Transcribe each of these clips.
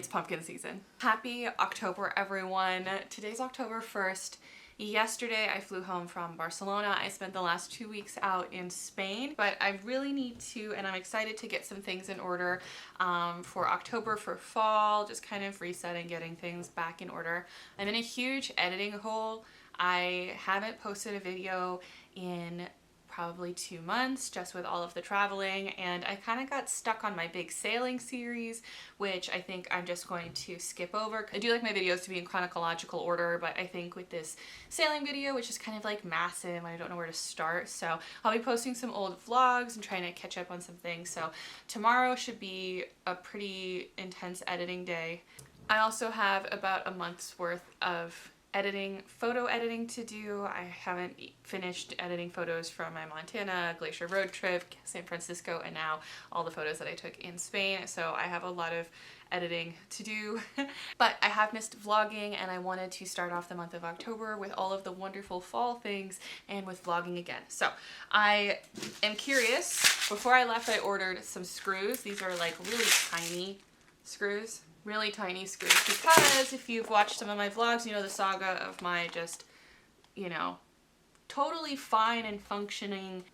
pumpkin season. Happy October, everyone. Today's October 1st. Yesterday I flew home from Barcelona. I spent the last 2 weeks out in Spain, but I really need to, and I'm excited to get some things in order for October, for fall, just kind of resetting, getting things back in order. I'm in a huge editing hole. I haven't posted a video in probably 2 months, just with all of the traveling, and I kind of got stuck on my big sailing series, which I think I'm just going to skip over. I do like my videos to be in chronological order, but I think with this sailing video, which is kind of like massive, I don't know where to start, so I'll be posting some old vlogs and trying to catch up on some things. So tomorrow should be a pretty intense editing day. I also have about a month's worth of photo editing to do. I haven't finished editing photos from my Montana Glacier road trip, San Francisco, and now all the photos that I took in Spain. So I have a lot of editing to do. But I have missed vlogging, and I wanted to start off the month of October with all of the wonderful fall things and with vlogging again. So I am curious. Before I left, I ordered some screws. These are like really tiny screws. Really tiny screws, because if you've watched some of my vlogs, you know the saga of my just, you know, totally fine and functioning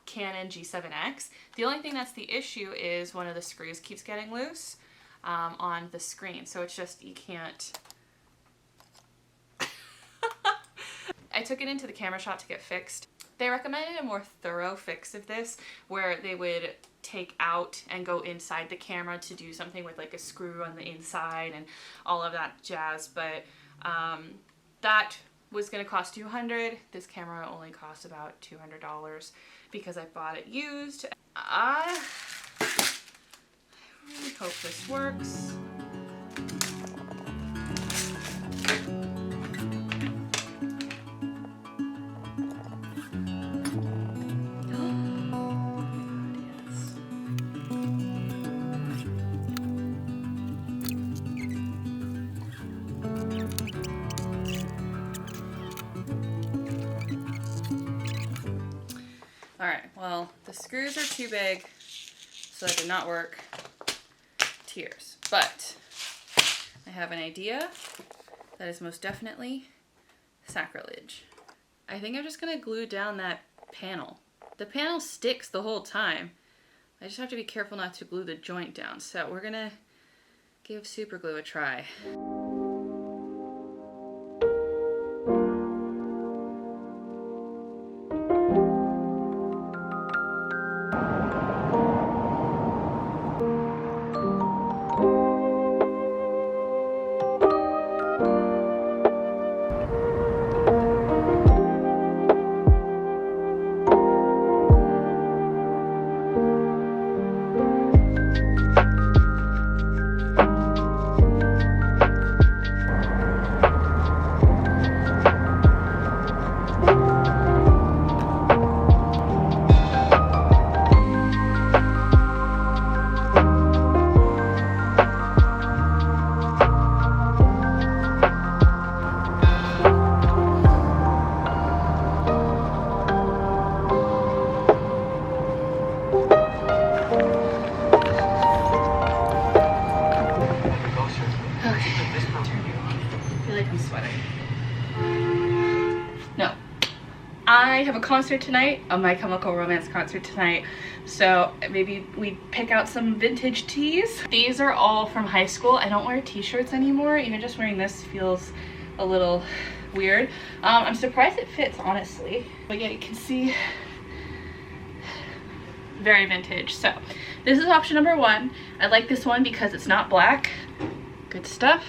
Canon G7x. The only thing that's the issue is one of the screws keeps getting loose on the screen, so it's just, you can't. I took it into the camera shop to get fixed. They recommended a more thorough fix of this, where they would take out and go inside the camera to do something with like a screw on the inside and all of that jazz, but that was going to cost $200. This camera only cost about $200 because I bought it used. I really hope this works. Alright, well, the screws are too big, so that did not work. Tears. But I have an idea that is most definitely sacrilege. I think I'm just going to glue down that panel. The panel sticks the whole time. I just have to be careful not to glue the joint down. So we're going to give super glue a try. I have a concert tonight, a My Chemical Romance concert tonight, so maybe we pick out some vintage tees. These are all from high school. I don't wear t-shirts anymore. Even just wearing this feels a little weird. I'm surprised it fits, honestly. But yeah, you can see, very vintage. So this is option number one. I like this one because it's not black. Good stuff.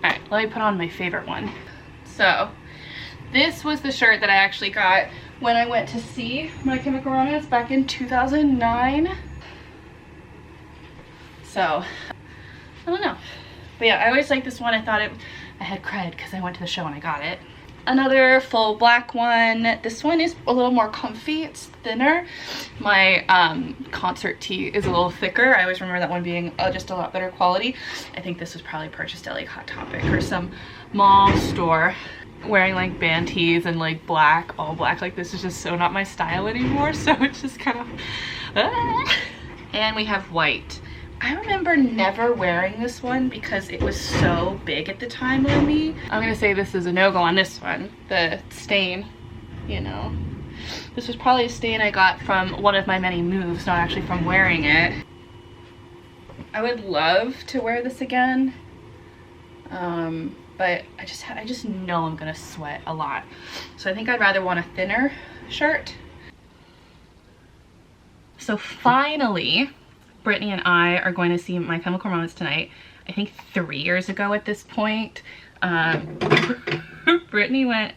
All right, let me put on my favorite one. So this was the shirt that I actually got when I went to see My Chemical Romance back in 2009. So, I don't know. But yeah, I always liked this one. I thought I had cred because I went to the show and I got it. Another full black one. This one is a little more comfy. It's thinner. My concert tee is a little thicker. I always remember that one being just a lot better quality. I think this was probably purchased at like Hot Topic or some mall store. Wearing like band tees and like black, all black like this is just so not my style anymore, so it's just kind of and we have white. I I remember never wearing this one because it was so big at the time on me. I'm gonna say this is a no-go on this one. The stain, you know. This was probably a stain I got from one of my many moves, not actually from wearing it. I would love to wear this again, but I just know I'm gonna sweat a lot. So I think I'd rather want a thinner shirt. So finally, Brittany and I are going to see My Chemical Romance tonight. I think 3 years ago at this point. Brittany went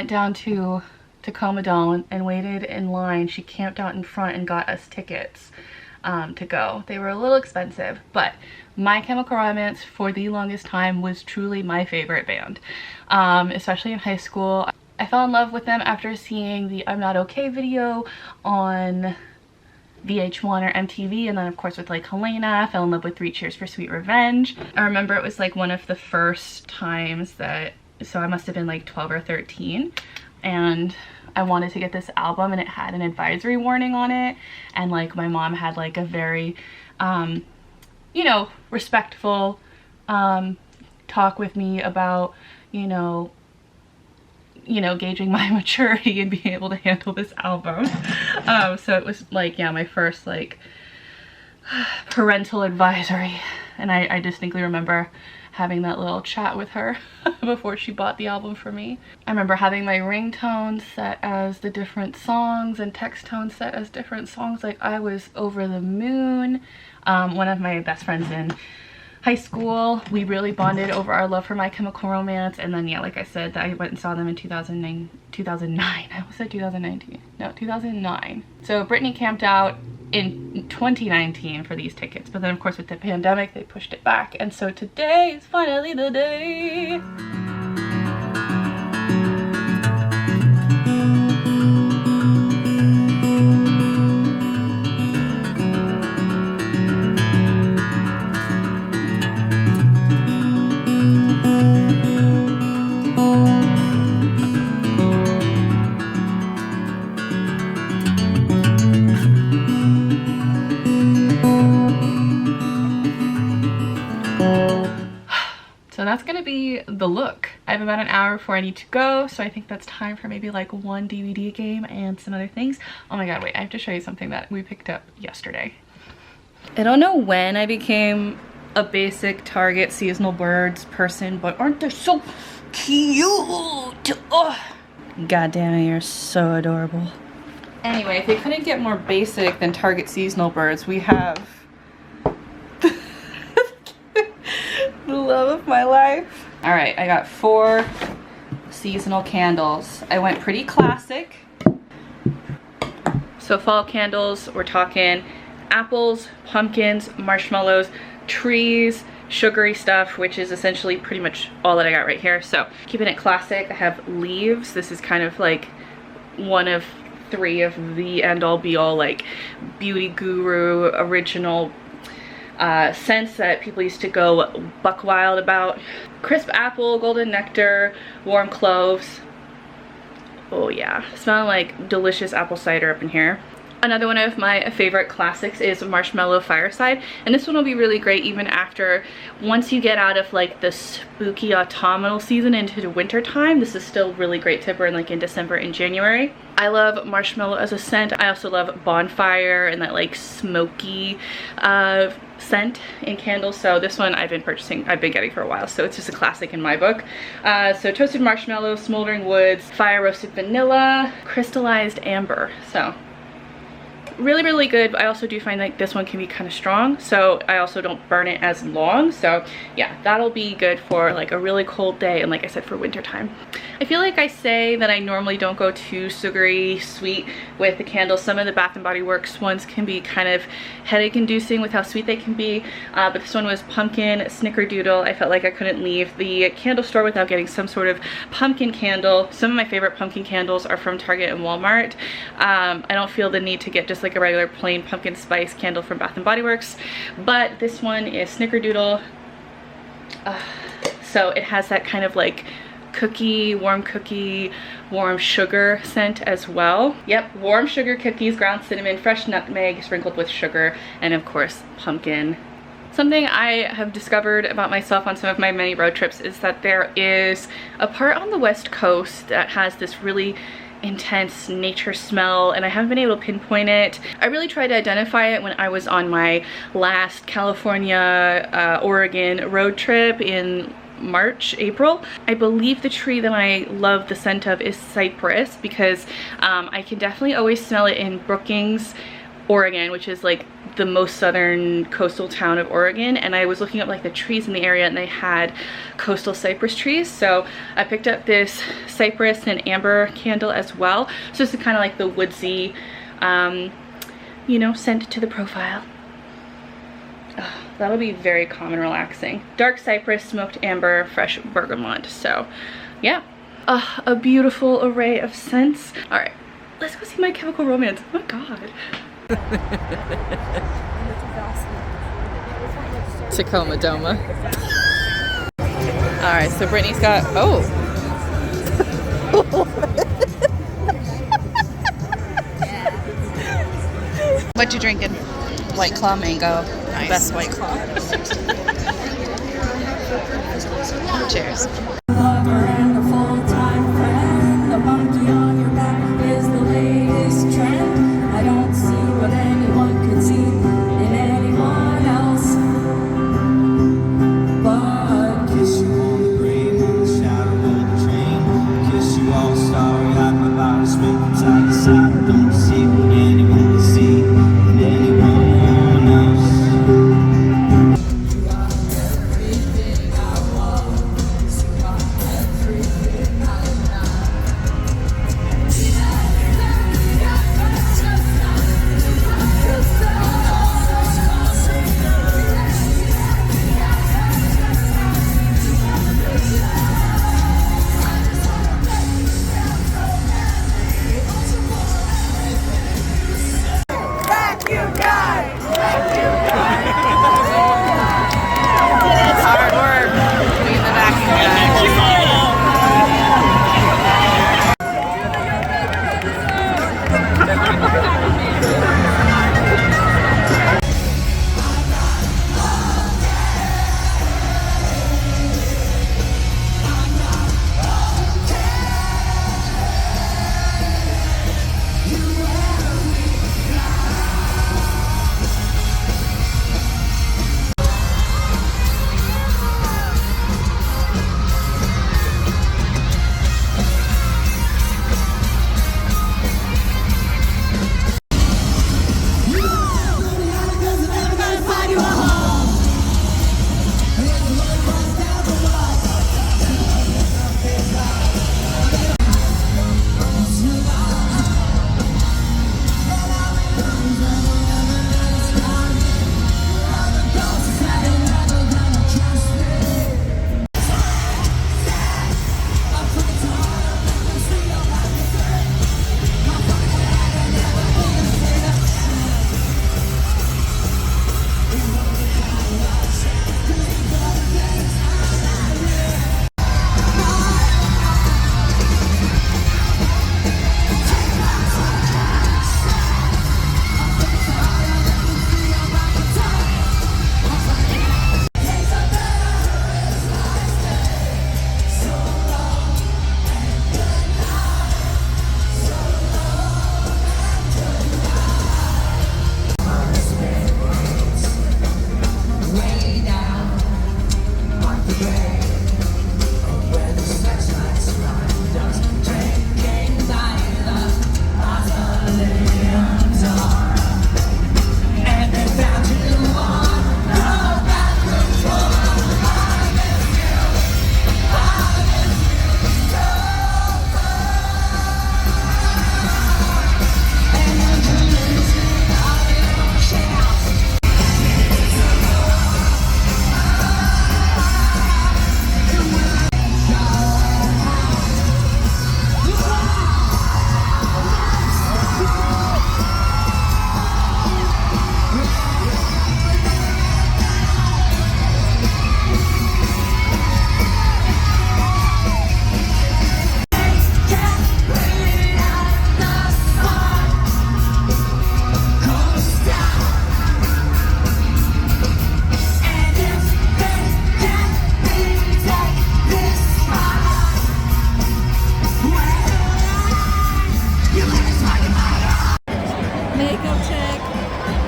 down to Tacoma and waited in line. She camped out in front and got us tickets to go. They were a little expensive, but My Chemical Romance for the longest time was truly my favorite band, especially in high school. I fell in love with them after seeing the I'm Not Okay video on VH1 or MTV, and then of course with like Helena. I fell in love with 3 Cheers for Sweet Revenge. I remember it was like one of the first times that, so I must have been like 12 or 13, and I wanted to get this album, and it had an advisory warning on it, and like my mom had like a very you know, respectful talk with me about gauging my maturity and being able to handle this album. So it was like, yeah, my first like parental advisory, and I distinctly remember having that little chat with her before she bought the album for me. I remember having my ringtone set as the different songs and text tone set as different songs. Like, I was over the moon. One of my best friends in high school, we really bonded over our love for My Chemical Romance. And then, yeah, like I said, I went and saw them in 2009. I almost said 2019. No, 2009. So Brittany camped out in 2019 for these tickets, but then of course with the pandemic they pushed it back, and so today is finally the day. So that's gonna be the look. I have about an hour before I need to go, so I think that's time for maybe like one DVD game and some other things. Oh my god, wait, I have to show you something that we picked up yesterday. I don't know when I became a basic Target seasonal birds person, but aren't they so cute? Oh, god damn it, you're so adorable. Anyway, if they couldn't get more basic than Target seasonal birds, we have the love of my life. All right, I got 4 seasonal candles. I went pretty classic. So fall candles, we're talking apples, pumpkins, marshmallows, trees, sugary stuff, which is essentially pretty much all that I got right here. So keeping it classic, I have leaves. This is kind of like one of 3 of the end-all be-all like beauty guru original scents that people used to go buck wild about. Crisp apple, golden nectar, warm cloves. Oh yeah, smelling like delicious apple cider up in here. Another one of my favorite classics is Marshmallow Fireside, and this one will be really great even after, once you get out of like the spooky autumnal season into the winter time. This is still really great to burn like in December and January. I love marshmallow as a scent. I also love bonfire and that like smoky scent in candles. So this one I've been getting for a while, so it's just a classic in my book. So toasted marshmallow, smoldering woods, fire roasted vanilla, crystallized amber. So really, really good. But I also do find like this one can be kind of strong, so I also don't burn it as long. So yeah, that'll be good for like a really cold day, and like I said, for winter time. I feel like I say that I normally don't go too sugary sweet with the candles. Some of the Bath & Body Works ones can be kind of headache inducing with how sweet they can be, but this one was pumpkin snickerdoodle. I felt like I couldn't leave the candle store without getting some sort of pumpkin candle. Some of my favorite pumpkin candles are from Target and Walmart. I don't feel the need to get just like a regular plain pumpkin spice candle from Bath & Body Works, but this one is snickerdoodle. So it has that kind of like warm cookie, warm sugar scent as well. Yep, warm sugar cookies, ground cinnamon, fresh nutmeg sprinkled with sugar, and of course pumpkin. Something I have discovered about myself on some of my many road trips is that there is a part on the West Coast that has this really intense nature smell, and I haven't been able to pinpoint it. I really tried to identify it when I was on my last California, Oregon road trip in March, April. I believe the tree that I love the scent of is cypress, because I can definitely always smell it in Brookings, Oregon, which is like the most southern coastal town of Oregon, and I was looking up like the trees in the area and they had coastal cypress trees, so I picked up this cypress and amber candle as well. So this is kind of like the woodsy, you know, scent to the profile. That'll be very calm and relaxing. Dark cypress, smoked amber, fresh bergamot. So yeah, a beautiful array of scents. All right, let's go see My Chemical Romance. Oh my god. Tacoma Doma. Alright, so Brittany's got, oh. What you drinking? White Claw Mango. Nice. Best White Claw. Cheers.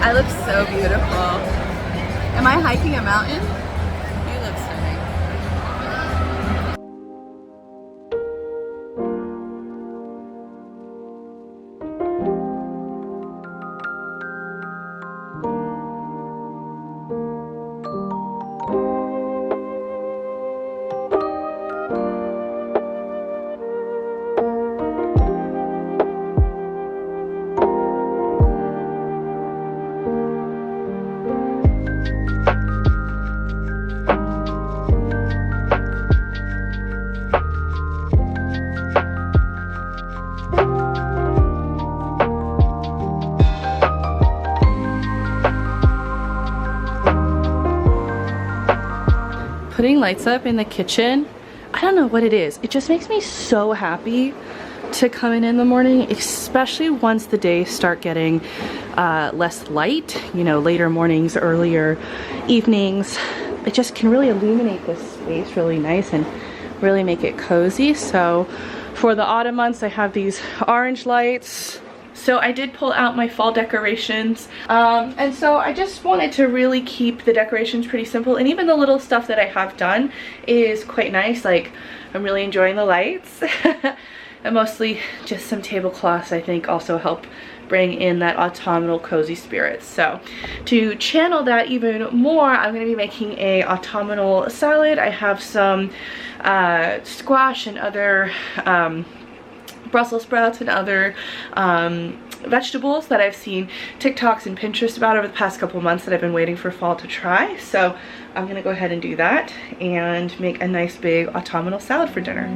I look so beautiful. Am I hiking a mountain? You look stunning. Putting lights up in the kitchen, I don't know what it is. It just makes me so happy to come in the morning, especially once the days start getting less light, you know, later mornings, earlier evenings. It just can really illuminate this space really nice and really make it cozy. So for the autumn months, I have these orange lights. So I did pull out my fall decorations, and so I just wanted to really keep the decorations pretty simple, and even the little stuff that I have done is quite nice. Like, I'm really enjoying the lights. And mostly just some tablecloths, I think, also help bring in that autumnal cozy spirit. So to channel that even more, I'm going to be making a autumnal salad. I have some squash and other Brussels sprouts and other vegetables that I've seen TikToks and Pinterest about over the past couple months that I've been waiting for fall to try. So I'm gonna go ahead and do that and make a nice big autumnal salad for dinner.